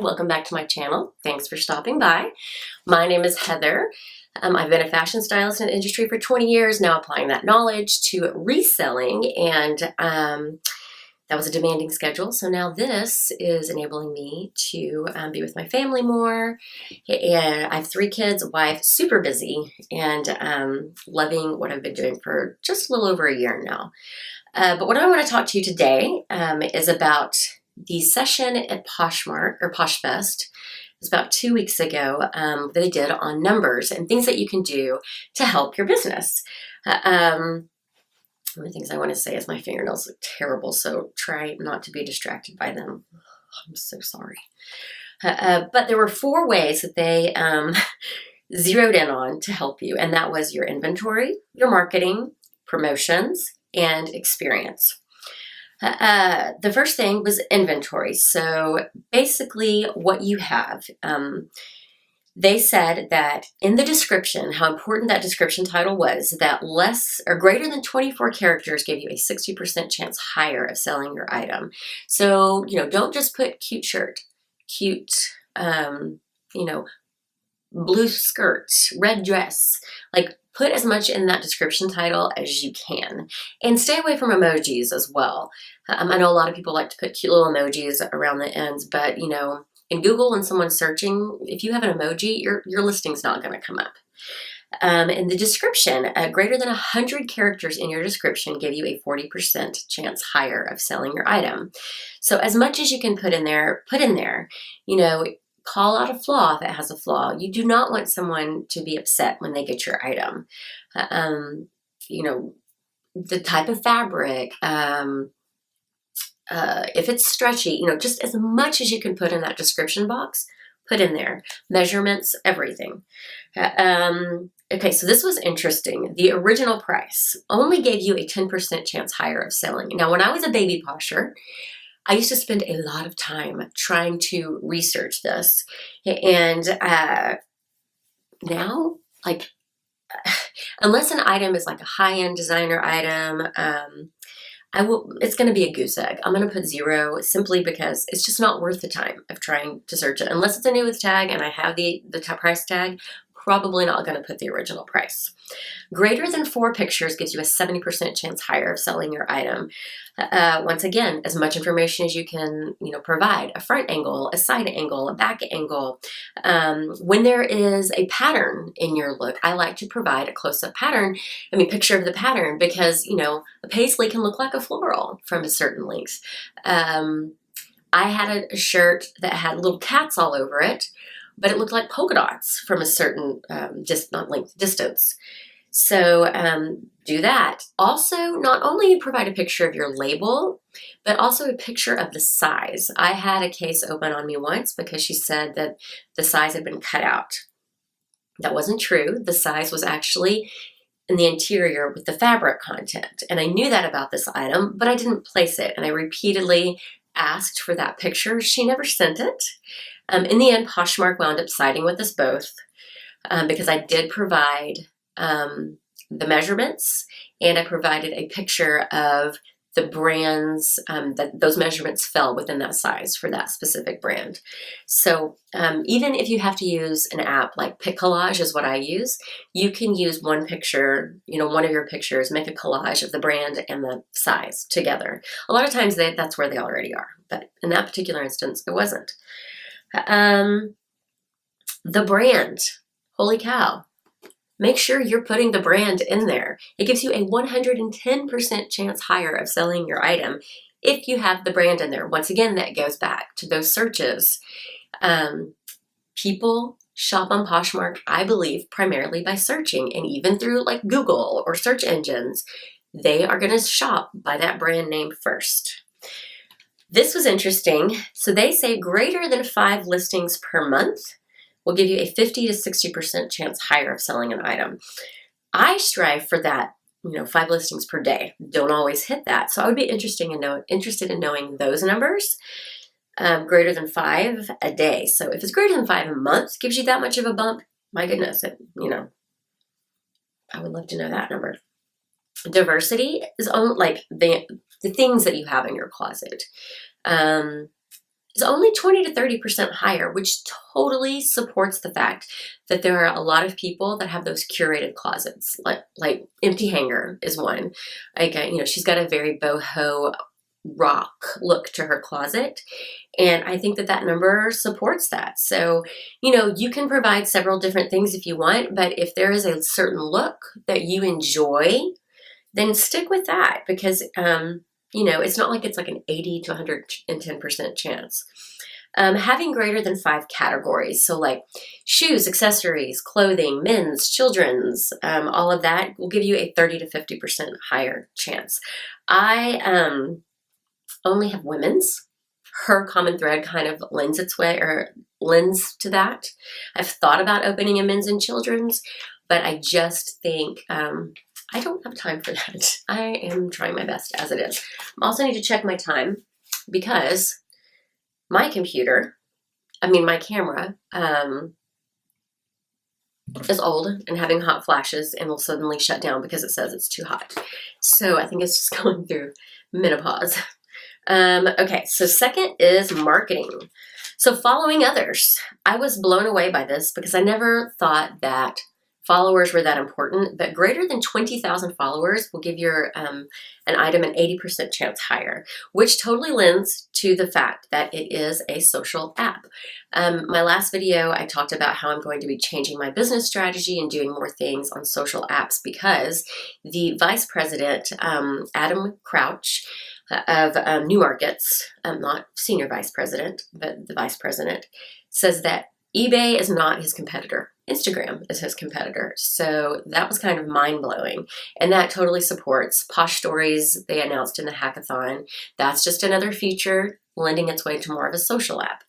welcome back to my channel. Thanks for stopping by. My name is Heather. I've been a fashion stylist in the industry for 20 years, now applying that knowledge to reselling, and that was a demanding schedule. So now this is enabling me to be with my family more. And I have 3 kids, a wife, super busy, and loving what I've been doing for just a little over a year now. But what I want to talk to you today is about the session at PoshFest. It was about 2 weeks ago that they did on numbers and things that you can do to help your business. One of the things I want to say is my fingernails look terrible, so try not to be distracted by them. I'm so sorry. But there were 4 ways that they zeroed in on to help you, and that was your inventory, your marketing, promotions, and experience. The first thing was inventory. So basically what you have, they said that in the description, how important that description title was, that less or greater than 24 characters gave you a 60% chance higher of selling your item. So, don't just put cute shirt, cute, blue skirt, red dress. Like, put as much in that description title as you can. And stay away from emojis as well. I know a lot of people like to put cute little emojis around the ends, but in Google, when someone's searching, if you have an emoji, your listing's not going to come up. In the description, greater than 100 characters in your description give you a 40% chance higher of selling your item. So as much as you can put in there, call out a flaw if it has a flaw. You do not want someone to be upset when they get your item. The type of fabric, if it's stretchy, just as much as you can put in that description box, put in there. Measurements, everything. Okay, so this was interesting. The original price only gave you a 10% chance higher of selling. Now, when I was a baby posher, I used to spend a lot of time trying to research this. And now, unless an item is like a high-end designer item, it's going to be a goose egg. I'm going to put 0 simply because it's just not worth the time of trying to search it. Unless it's a new with tag and I have the top price tag, probably not going to put the original price. Greater than 4 pictures gives you a 70% chance higher of selling your item. Once again, as much information as you can, provide. A front angle, a side angle, a back angle. When there is a pattern in your look, I like to provide a close-up picture of the pattern, because, a paisley can look like a floral from a certain length. I had a shirt that had little cats all over it, but it looked like polka dots from a certain distance. So do that. Also, not only provide a picture of your label, but also a picture of the size. I had a case open on me once because she said that the size had been cut out. That wasn't true. The size was actually in the interior with the fabric content. And I knew that about this item, but I didn't place it. And I repeatedly asked for that picture. She never sent it. In the end, Poshmark wound up siding with us both because I did provide the measurements, and I provided a picture of the brands that those measurements fell within that size for that specific brand. So even if you have to use an app like Pic Collage is what I use, you can use one picture, one of your pictures, make a collage of the brand and the size together. A lot of times that's where they already are, but in that particular instance, it wasn't. The brand, holy cow. Make sure you're putting the brand in there. It gives you a 110% chance higher of selling your item if you have the brand in there. Once again, that goes back to those searches. People shop on Poshmark, I believe, primarily by searching, and even through like Google or search engines, they are going to shop by that brand name first. This was interesting. So they say greater than 5 listings per month will give you a 50 to 60% chance higher of selling an item. I strive for that, 5 listings per day. Don't always hit that. So I would be interested in knowing those numbers. Greater than 5 a day. So if it's greater than 5 a month, gives you that much of a bump, my goodness, I would love to know that number. Diversity is on the things that you have in your closet. is only 20 to 30% higher, which totally supports the fact that there are a lot of people that have those curated closets. Like Empty Hanger is one. Like, she's got a very boho rock look to her closet. And I think that that number supports that. So, you can provide several different things if you want, but if there is a certain look that you enjoy, then stick with that, because, it's not like it's like an 80 to 110% chance. Having greater than 5 categories, so like shoes, accessories, clothing, men's, children's, all of that will give you a 30 to 50% higher chance. I only have women's. Her common thread kind of lends to that. I've thought about opening a men's and children's, but I just think I don't have time for that. I am trying my best as it is. I also need to check my time because my camera is old and having hot flashes and will suddenly shut down because it says it's too hot. So I think it's just going through menopause. Okay, so second is marketing. So following others. I was blown away by this because I never thought that followers were that important, but greater than 20,000 followers will give your an item an 80% chance higher, which totally lends to the fact that it is a social app. My last video, I talked about how I'm going to be changing my business strategy and doing more things on social apps because the vice president, Adam Crouch, of New Markets, not senior vice president, but the vice president, says that eBay is not his competitor. Instagram is his competitor. So that was kind of mind-blowing. And that totally supports Posh Stories they announced in the hackathon. That's just another feature lending its way to more of a social app.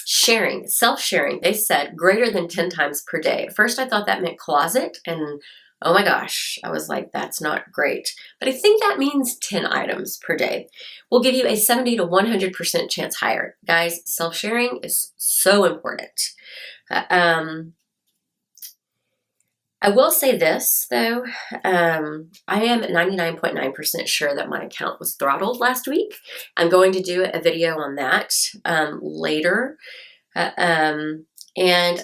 Sharing, self-sharing, they said greater than 10 times per day. At first I thought that meant closet, and oh my gosh, I was like, that's not great. But I think that means 10 items per day. We'll give you a 70 to 100% chance higher. Guys, self-sharing is so important. I will say this, though. I am 99.9% sure that my account was throttled last week. I'm going to do a video on that later. And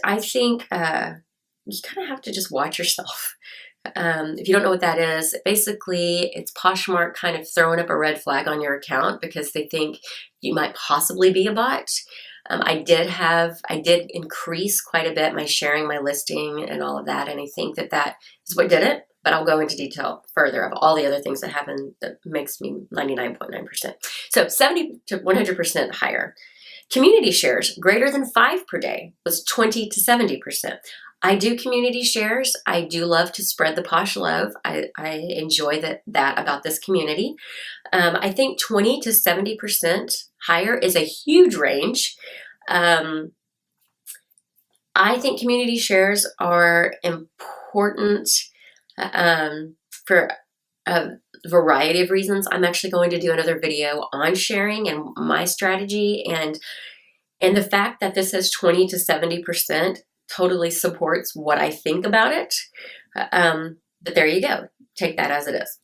I think you kind of have to just watch yourself. If you don't know what that is, basically it's Poshmark kind of throwing up a red flag on your account because they think you might possibly be a bot. I did increase quite a bit my sharing, my listing, and all of that, and I think that that is what did it. But I'll go into detail further of all the other things that happen that makes me 99.9%. So 70 to 100% higher. Community shares greater than 5 per day was 20 to 70%. I do community shares. I do love to spread the Posh love. I enjoy that about this community. I think 20 to 70% higher is a huge range. I think community shares are important for a variety of reasons. I'm actually going to do another video on sharing and my strategy, and the fact that this has 20 to 70% totally supports what I think about it. But there you go. Take that as it is.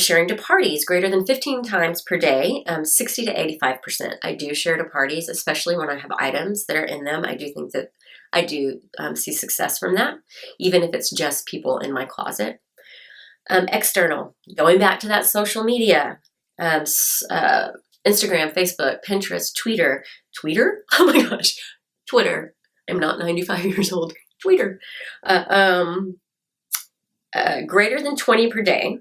Sharing to parties greater than 15 times per day, 60 to 85%. I do share to parties, especially when I have items that are in them. I do think that I do see success from that, even if it's just people in my closet. External, going back to that social media, Instagram, Facebook, Pinterest, Twitter. Oh my gosh, Twitter. I'm not 95 years old. Twitter. Greater than 20 per day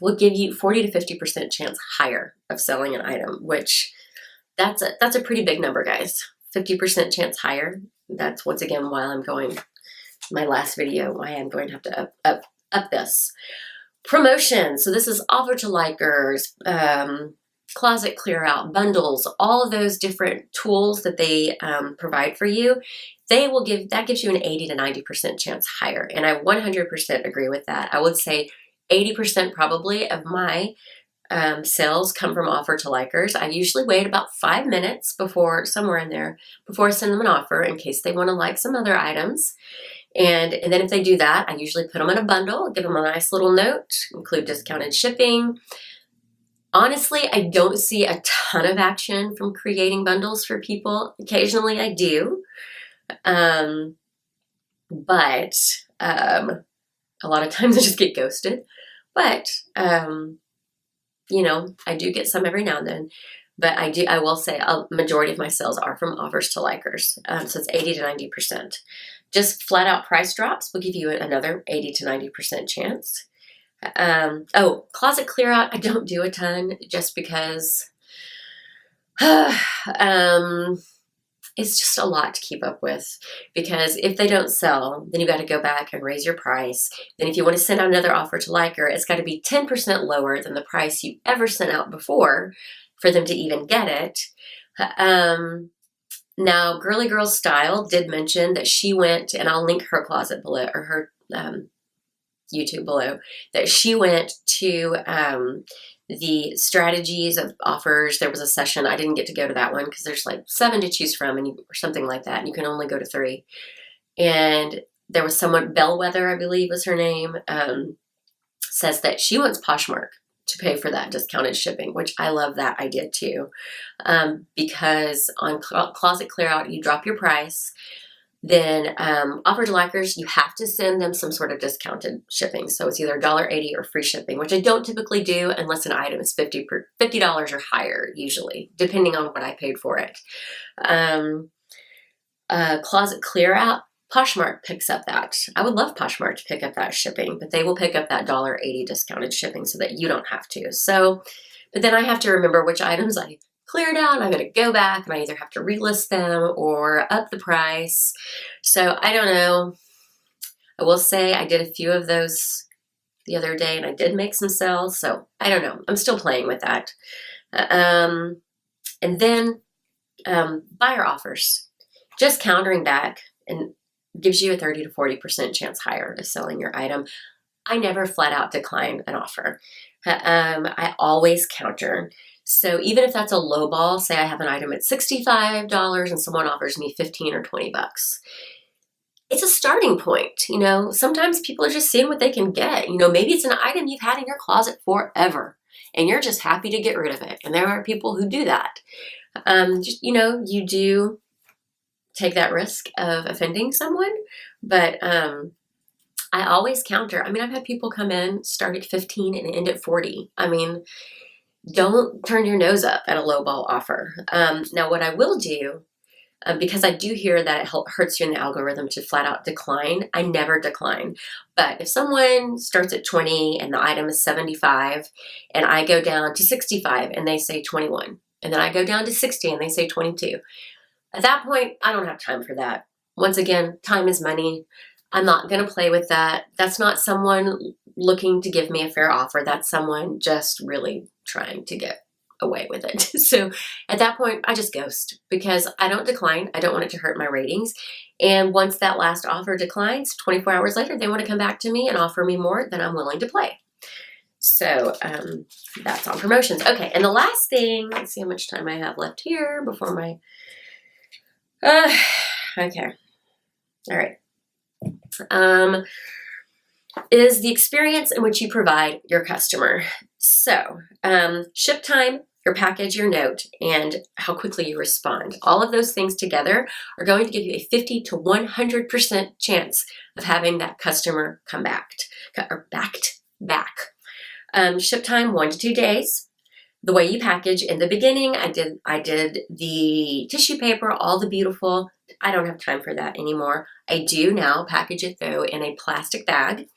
will give you 40 to 50% chance higher of selling an item, which that's a pretty big number, guys. 50% chance higher. That's once again why I'm going, my last video, why I'm going to have to up this. Promotion. So this is offer to likers, closet clear out, bundles, all of those different tools that they provide for you. That gives you an 80 to 90% chance higher. And I 100% agree with that. I would say 80% probably of my sales come from offer to likers. I usually wait about 5 minutes somewhere in there, before I send them an offer in case they want to like some other items. And then if they do that, I usually put them in a bundle, give them a nice little note, include discounted shipping, Honestly, I don't see a ton of action from creating bundles for people. Occasionally I do. Um, but a lot of times I just get ghosted. But I do get some every now and then. But I will say a majority of my sales are from offers to likers. So it's 80 to 90%. Just flat out price drops will give you another 80 to 90% chance. Closet clear out, I don't do a ton just because it's just a lot to keep up with, because if they don't sell, then you got to go back and raise your price. Then if you want to send out another offer to liker, it's got to be 10% lower than the price you ever sent out before for them to even get it. Now, Girly Girl Style did mention that she went, and I'll link her closet below, or her YouTube below, that she went to the strategies of offers. There was a session. I didn't get to go to that one because there's like 7 to choose from, or something like that, and you can only go to 3. And there was someone, Bellwether, I believe was her name, says that she wants Poshmark to pay for that discounted shipping, which I love that idea too, because on Closet Clear Out, you drop your price. Then offer to likers, you have to send them some sort of discounted shipping. So it's either $1.80 or free shipping, which I don't typically do unless an item is $50 or higher, usually, depending on what I paid for it. Closet Clear Out, Poshmark picks up that. I would love Poshmark to pick up that shipping, but they will pick up that $1.80 discounted shipping so that you don't have to. So, but then I have to remember which items I cleared out. I'm going to go back and I either have to relist them or up the price. So I don't know. I will say I did a few of those the other day and I did make some sales. So I don't know. I'm still playing with that. And then buyer offers, just countering back and gives you a 30 to 40% chance higher of selling your item. I never flat out decline an offer. I always counter. So even if that's a low ball, say I have an item at $65 and someone offers me 15 or 20 bucks. It's a starting point. Sometimes people are just seeing what they can get. Maybe it's an item you've had in your closet forever and you're just happy to get rid of it. And there are people who do that. You do take that risk of offending someone, but I always counter. I've had people come in, start at 15 and end at 40. Don't turn your nose up at a lowball offer. Now, what I will do, because I do hear that it hurts you in the algorithm to flat out decline, I never decline. But if someone starts at 20 and the item is 75 and I go down to 65 and they say 21, and then I go down to 60 and they say 22, at that point, I don't have time for that. Once again, time is money. I'm not going to play with that. That's not someone looking to give me a fair offer. That's someone just really trying to get away with it. So at that point, I just ghost because I don't decline. I don't want it to hurt my ratings. And once that last offer declines, 24 hours later, they want to come back to me and offer me more, then I'm willing to play. So that's on promotions. Okay, and the last thing, let's see how much time I have left here before my... okay. All right. Is the experience in which you provide your customer. So, ship time, your package, your note, and how quickly you respond. All of those things together are going to give you a 50 to 100% chance of having that customer come back. Ship time, 1 to 2 days. The way you package, in the beginning, I did the tissue paper, all the beautiful. I don't have time for that anymore. I do now package it though in a plastic bag,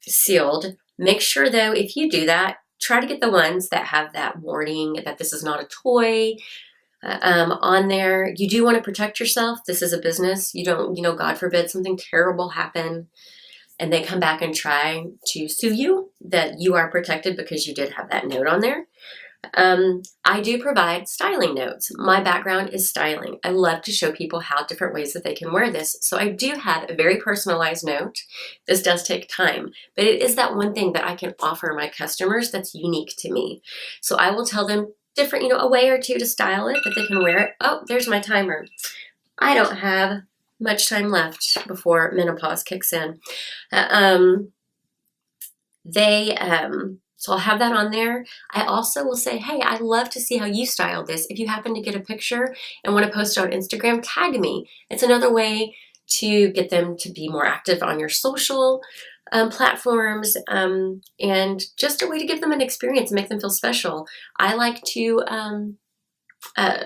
sealed. Make sure though, if you do that, try to get the ones that have that warning that this is not a toy on there. You do want to protect yourself. This is a business. You don't, God forbid something terrible happen and they come back and try to sue you, that you are protected because you did have that note on there. I do provide styling notes. My background is styling. I love to show people how different ways that they can wear this. So I do have a very personalized note. This does take time, but it is that one thing that I can offer my customers that's unique to me. So I will tell them different, a way or two to style it that they can wear it. Oh, there's my timer. I don't have much time left before menopause kicks in. So I'll have that on there. I also will say, hey, I'd love to see how you styled this. If you happen to get a picture and want to post it on Instagram, tag me. It's another way to get them to be more active on your social platforms, and just a way to give them an experience and make them feel special. I like to uh,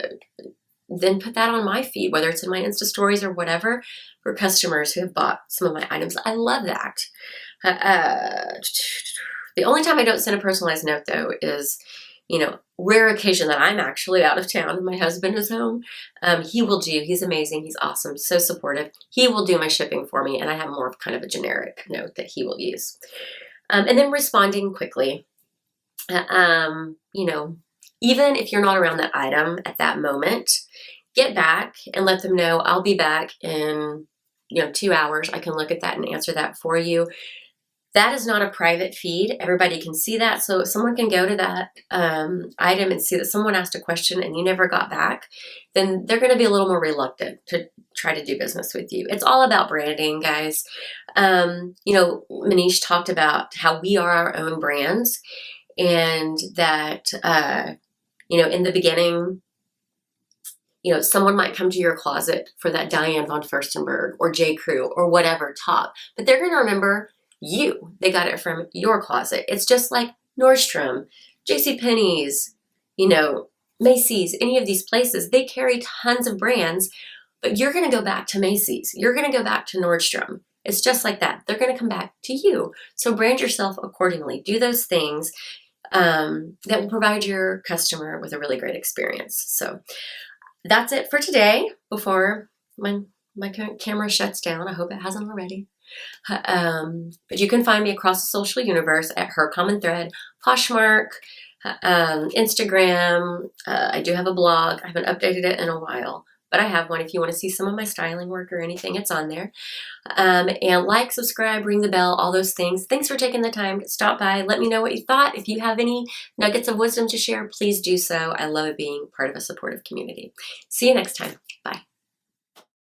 then put that on my feed, whether it's in my Insta stories or whatever, for customers who have bought some of my items. I love that. The only time I don't send a personalized note, though, is, rare occasion that I'm actually out of town and my husband is home. He's amazing. He's awesome. So supportive. He will do my shipping for me, and I have more of kind of a generic note that he will use. And then responding quickly. Even if you're not around that item at that moment, get back and let them know I'll be back in 2 hours. I can look at that and answer that for you. That is not a private feed. Everybody can see that. So if someone can go to that item and see that someone asked a question and you never got back, then they're going to be a little more reluctant to try to do business with you. It's all about branding, guys. Manish talked about how we are our own brands, and that, in the beginning, someone might come to your closet for that Diane von Furstenberg or J. Crew or whatever top, but they're going to remember you. They got it from your closet. It's just like Nordstrom, JCPenney's, Macy's, any of these places. They carry tons of brands, but you're going to go back to Macy's. You're going to go back to Nordstrom. It's just like that. They're going to come back to you. So brand yourself accordingly. Do those things that will provide your customer with a really great experience. So that's it for today before my camera shuts down. I hope it hasn't already. But you can find me across the social universe at Her Common Thread, Poshmark, Instagram. I do have a blog. I haven't updated it in a while, but I have one. If you want to see some of my styling work or anything, it's on there. And like, subscribe, ring the bell, all those things. Thanks for taking the time to stop by. Let me know what you thought. If you have any nuggets of wisdom to share, please do so. I love being part of a supportive community. See you next time. Bye.